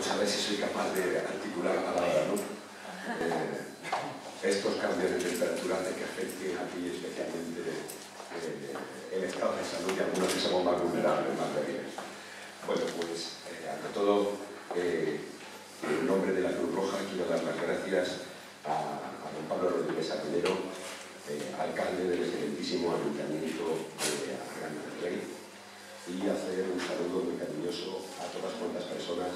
Vamos a ver si soy capaz de articular la palabra, ¿no? Estos cambios de temperatura hacen que afecten aquí especialmente el estado de salud de algunos que somos más vulnerables, más débiles. Bueno, pues, ante todo, en nombre de la Cruz Roja, quiero dar las gracias a don Pablo Rodríguez Arroyero, alcalde del excelentísimo Ayuntamiento de Arganda del Rey, y hacer un saludo muy cariñoso a todas cuantas personas,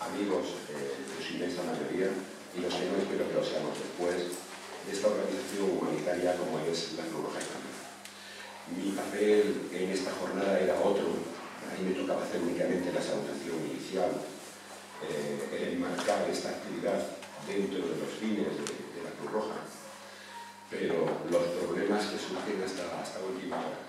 amigos de su inmensa mayoría, y los que no espero que lo seamos después, de esta organización humanitaria como es la Cruz Roja Española. Mi papel en esta jornada era otro. A mí me tocaba hacer únicamente la salutación inicial, el enmarcar esta actividad dentro de los fines de la Cruz Roja, pero los problemas que surgen hasta última hora.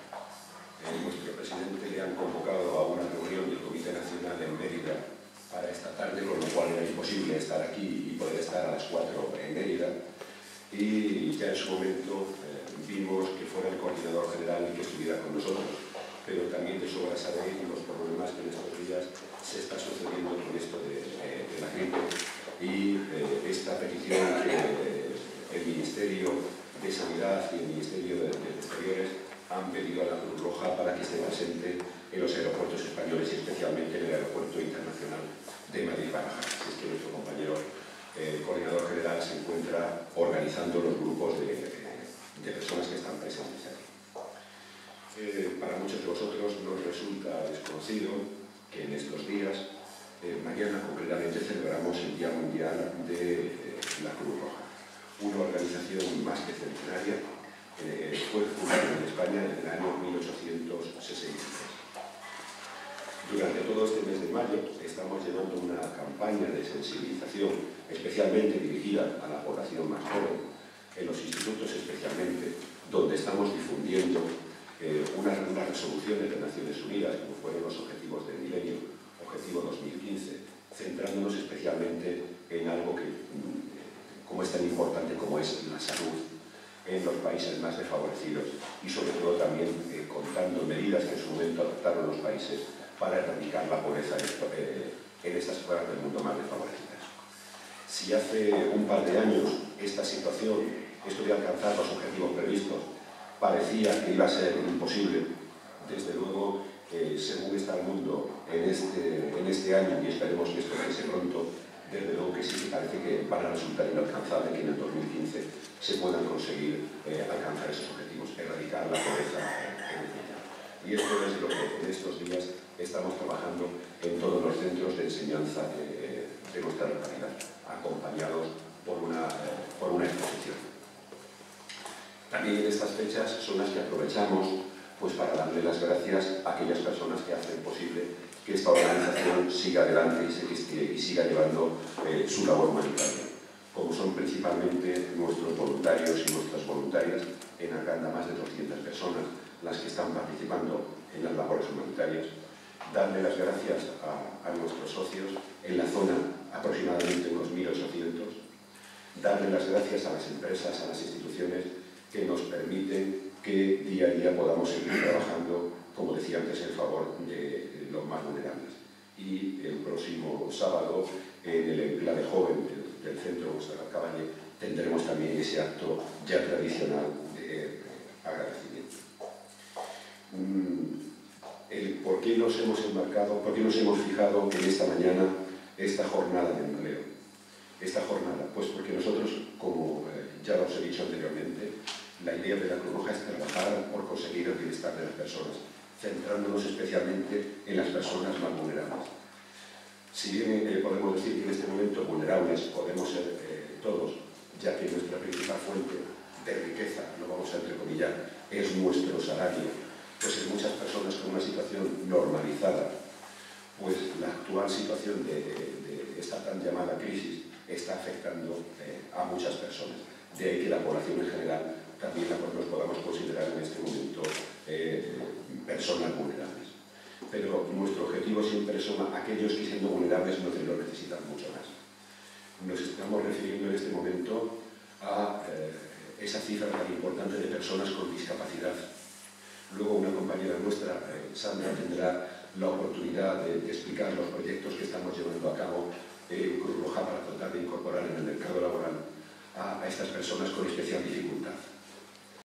Nuestro presidente le han convocado a una reunión del Comité Nacional en Mérida para esta tarde, con lo cual era imposible estar aquí y poder estar a las 4 en Mérida, y ya en su momento vimos que fuera el coordinador general el que estuviera con nosotros, pero también de sobra sabéis los problemas que en estos días se está sucediendo con esto de la gripe, y esta petición que el Ministerio de Sanidad y el Ministerio de Exteriores han pedido a la Cruz Roja para que esté presente en los aeropuertos españoles y especialmente en el Aeropuerto Internacional de Madrid-Barajas. Es que nuestro compañero coordinador general se encuentra organizando los grupos de personas que están presentes aquí. Para muchos de vosotros nos resulta desconocido que en estos días, mañana concretamente, celebramos el Día Mundial de la Cruz Roja, una organización más que centenaria. Fue fundada en España en el año 1863. Durante todo este mes de mayo estamos llevando una campaña de sensibilización especialmente dirigida a la población más joven, en los institutos especialmente, donde estamos difundiendo unas resoluciones de Naciones Unidas, como fueron los Objetivos del Milenio, Objetivo 2015, centrándonos especialmente en algo que, como es tan importante como es la salud en los países más desfavorecidos, y sobre todo también contando medidas que en su momento adoptaron los países para erradicar la pobreza en estas zonas del mundo más desfavorecidas. Si hace un par de años esta situación, esto de alcanzar los objetivos previstos, parecía que iba a ser imposible, desde luego, según está el mundo en este año, y esperemos que esto fuese pronto, desde luego que sí que parece que van a resultar inalcanzables, que en el 2015 se puedan conseguir alcanzar esos objetivos, erradicar la pobreza en el mundo. Y esto es lo que en estos días estamos trabajando en todos los centros de enseñanza de nuestra localidad, acompañados por una exposición. También en estas fechas son las que aprovechamos pues, para darle las gracias a aquellas personas que hacen posible que esta organización siga adelante y siga llevando su labor humanitaria, como son principalmente nuestros voluntarios y nuestras voluntarias. En Arganda más de 200 personas las que están participando en las labores humanitarias. Darle las gracias a nuestros socios, en la zona aproximadamente unos 1.800. Darle las gracias a las empresas, a las instituciones que nos permiten que día a día podamos seguir trabajando, como decía antes, en favor de los más vulnerables. Y el próximo sábado, en el enclave joven del centro Montserrat Caballé, tendremos también ese acto ya tradicional de agradecimiento. ¿Por qué nos hemos embarcado, por qué nos hemos fijado en esta mañana esta jornada de empleo? Esta jornada, pues porque nosotros, como ya os he dicho anteriormente, la idea de la Cruz Roja es trabajar por conseguir el bienestar de las personas, centrándonos especialmente en las personas más vulnerables. Si bien podemos decir que en este momento vulnerables podemos ser todos, ya que nuestra principal fuente de riqueza, lo vamos a entrecomillar, es nuestro salario, pues en muchas personas con una situación normalizada, pues la actual situación de esta tan llamada crisis está afectando a muchas personas. De ahí que la población en general también nos podamos considerar en este momento personas vulnerables. Pero nuestro objetivo siempre son aquellos que, siendo vulnerables, no lo necesitan mucho más. Nos estamos refiriendo en este momento a esa cifra tan importante de personas con discapacidad. Luego una compañera nuestra, Sandra, tendrá la oportunidad de explicar los proyectos que estamos llevando a cabo en Cruz Roja para tratar de incorporar en el mercado laboral a estas personas con especial dificultad.